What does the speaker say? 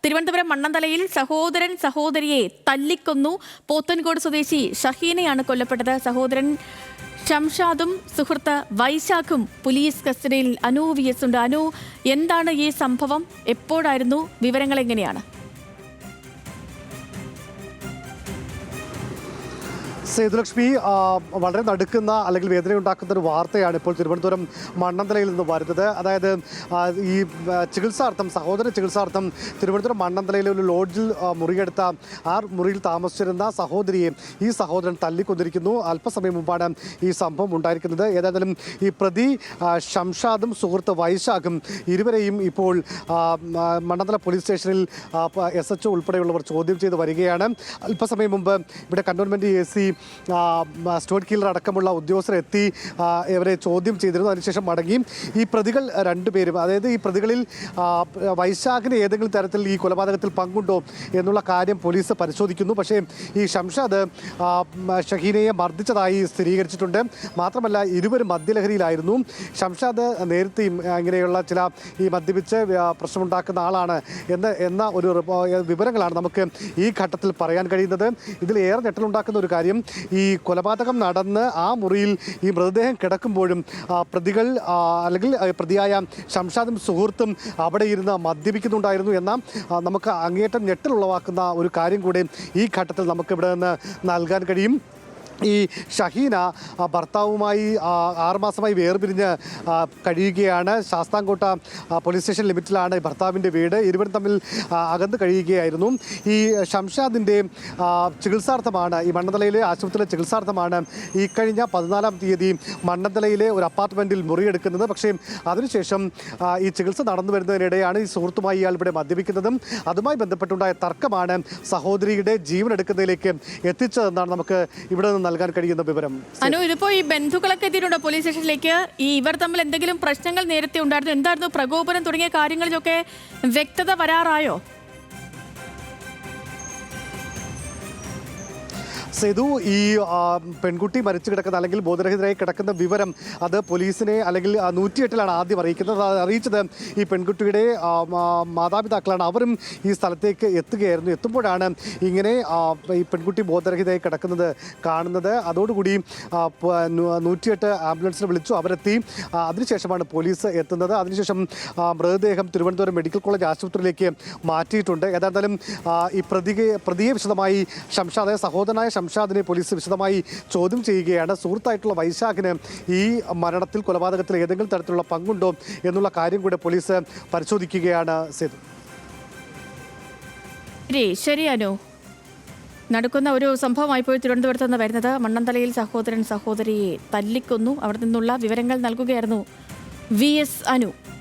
തിരുവനന്തപുരം മണ്ണന്തലയിൽ സഹോദരൻ സഹോദരിയെ തല്ലിക്കൊന്നു. പോത്തൻകോട് സ്വദേശി ഷഹീനയാണ് കൊല്ലപ്പെട്ടത്. സഹോദരൻ ഷംഷാദും സുഹൃത്ത് വൈശാഖും പോലീസ് കസ്റ്റഡിയിൽ. അനു VS ഉണ്ട്. അനു, എന്താണ് ഈ സംഭവം? എപ്പോഴായിരുന്നു? വിവരങ്ങൾ എങ്ങനെയാണ്? സേതുലക്ഷ്മി, വളരെ നടുക്കുന്ന അല്ലെങ്കിൽ വേദനയുണ്ടാക്കുന്ന ഒരു വാർത്തയാണ് ഇപ്പോൾ തിരുവനന്തപുരം മണ്ണന്തലയിൽ നിന്ന് വരുന്നത്. അതായത് ഈ സഹോദര ചികിത്സാർത്ഥം തിരുവനന്തപുരം മണ്ണന്തലയിലെ ഒരു ലോഡ്ജിൽ മുറിയെടുത്ത മുറിയിൽ താമസിച്ചിരുന്ന സഹോദരിയെ ഈ സഹോദരൻ തല്ലിക്കൊന്നിരിക്കുന്നു. അല്പസമയം മുമ്പാണ് ഈ സംഭവം ഉണ്ടായിരിക്കുന്നത്. ഏതായാലും ഈ പ്രതി ഷംഷാദും സുഹൃത്ത് വൈശാഖും ഇരുവരെയും ഇപ്പോൾ മണ്ണന്തല പോലീസ് സ്റ്റേഷനിൽ SHO ഉൾപ്പെടെയുള്ളവർ ചോദ്യം ചെയ്ത് വരികയാണ്. അല്പസമയം മുമ്പ് ഇവിടെ കന്റോൺമെൻറ് AC സ്റ്റോർ കീലർ അടക്കമുള്ള ഉദ്യോഗസ്ഥരെത്തി ഇവരെ ചോദ്യം ചെയ്തിരുന്നു. അതിനുശേഷം മടങ്ങി. ഈ പ്രതികൾ രണ്ടുപേരും, അതായത് ഈ പ്രതികളിൽ വൈശാഖിന് ഏതെങ്കിലും തരത്തിൽ ഈ കൊലപാതകത്തിൽ പങ്കുണ്ടോ എന്നുള്ള കാര്യം പോലീസ് പരിശോധിക്കുന്നു. പക്ഷേ ഈ ഷംഷാദ് ഷഹീനയെ മർദ്ദിച്ചതായി സ്ഥിരീകരിച്ചിട്ടുണ്ട്. മാത്രമല്ല, ഇരുവരും മദ്യലഹരിയിലായിരുന്നു. ഷംഷാദ് നേരത്തെയും ഇങ്ങനെയുള്ള ചില ഈ മദ്യപിച്ച് പ്രശ്നമുണ്ടാക്കുന്ന ആളാണ് എന്ന ഒരു വിവരങ്ങളാണ് നമുക്ക് ഈ ഘട്ടത്തിൽ പറയാൻ കഴിയുന്നത്. ഇതിൽ ഏറെ ഞെട്ടലുണ്ടാക്കുന്ന ഒരു കാര്യം, ഈ കൊലപാതകം നടന്ന് ആ മുറിയിൽ ഈ മൃതദേഹം കിടക്കുമ്പോഴും പ്രതികൾ അല്ലെങ്കിൽ പ്രതിയായ ഷംഷാദും സുഹൃത്തും അവിടെ ഇരുന്ന് മദ്യപിക്കുന്നുണ്ടായിരുന്നു എന്ന നമുക്ക് അങ്ങേയറ്റം ഞെട്ടലുളവാക്കുന്ന ഒരു കാര്യം കൂടി ഈ ഘട്ടത്തിൽ നമുക്ക് ഇവിടെ നിന്ന് നൽകാൻ കഴിയും. ഈ ഷഹീന ഭർത്താവുമായി 6 മാസമായി വേർപിരിഞ്ഞ് കഴിയുകയാണ്. ശാസ്താംകോട്ട പോലീസ് സ്റ്റേഷൻ ലിമിറ്റിലാണ് ഭർത്താവിൻ്റെ വീട്. ഇരുവരും തമ്മിൽ അകന്ന് കഴിയുകയായിരുന്നു. ഈ ഷംഷാദിൻ്റെ ചികിത്സാർത്ഥമാണ്, ഈ മണ്ണന്തലയിലെ ആശുപത്രിയിലെ ചികിത്സാർത്ഥമാണ് ഈ കഴിഞ്ഞ 14-ാം തീയതി മണ്ണന്തലയിലെ ഒരു അപ്പാർട്ട്മെൻറ്റിൽ മുറിയെടുക്കുന്നത്. പക്ഷേ അതിനുശേഷം ഈ ചികിത്സ നടന്നു വരുന്നതിനിടെയാണ് ഈ സുഹൃത്തുമായി ഇയാൾ ഇവിടെ മദ്യപിക്കുന്നതും. അതുമായി ബന്ധപ്പെട്ടുണ്ടായ തർക്കമാണ് സഹോദരിയുടെ ജീവൻ എടുക്കുന്നതിലേക്ക് എത്തിച്ചതെന്നാണ് നമുക്ക് ഇവിടെ നിന്ന് നൽകാൻ കഴിയുന്ന വിവരം. അനു, ഇതിപ്പോ ഈ ബന്ധുക്കളൊക്കെ എത്തിയിട്ടുണ്ടോ പോലീസ് സ്റ്റേഷനിലേക്ക്? ഇവർ തമ്മിൽ എന്തെങ്കിലും പ്രശ്നങ്ങൾ നേരത്തെ ഉണ്ടായിരുന്നു? എന്തായിരുന്നു പ്രകോപനം തുടങ്ങിയ കാര്യങ്ങളിലൊക്കെ വ്യക്തത വരാറായോ? സേതു, ഈ പെൺകുട്ടി മരിച്ചു കിടക്കുന്ന അല്ലെങ്കിൽ ബോധരഹിതരായി കിടക്കുന്ന വിവരം അത് പോലീസിനെ അല്ലെങ്കിൽ 108-ലാണ് ആദ്യം അറിയിക്കുന്നത്. അറിയിച്ചത് ഈ പെൺകുട്ടിയുടെ മാതാപിതാക്കളാണ്. അവരും ഈ സ്ഥലത്തേക്ക് എത്തുകയായിരുന്നു. എത്തുമ്പോഴാണ് ഇങ്ങനെ ഈ പെൺകുട്ടി ബോധരഹിതയായി കിടക്കുന്നത് കാണുന്നത്. അതോടുകൂടി 108 ആംബുലൻസിനെ വിളിച്ചു. അവരെത്തി. അതിനുശേഷമാണ് പോലീസ് എത്തുന്നത്. അതിനുശേഷം മൃതദേഹം തിരുവനന്തപുരം മെഡിക്കൽ കോളേജ് ആശുപത്രിയിലേക്ക് മാറ്റിയിട്ടുണ്ട്. ഏതായാലും ഈ പ്രതിയെ വിശദമായി ഷംഷാദ്, സഹോദരനായ ഷംഷാദിനെ പോലീസ് വിശദമായി ചോദ്യം ചെയ്യുകയാണ്. സുഹൃത്തായിട്ടുള്ള വൈശാഖിന് ഈ മരണത്തിൽ, കൊലപാതകത്തിൽ ഏതെങ്കിലും തരത്തിലുള്ള പങ്കുണ്ടോ എന്നുള്ള കാര്യം കൂടെ പോലീസ് പരിശോധിക്കുകയാണ്. സേതു, ശരിയാനോ? നടക്കുന്ന ഒരു സംഭവമായി പോയി തിരുവനന്തപുരത്ത് നിന്ന് വരുന്നത്. മണ്ണന്തലയിൽ സഹോദരൻ സഹോദരിയെ തല്ലിക്കൊന്നു. അവിടെ നിന്നുള്ള വിവരങ്ങൾ നൽകുകയായിരുന്നു VS അനു.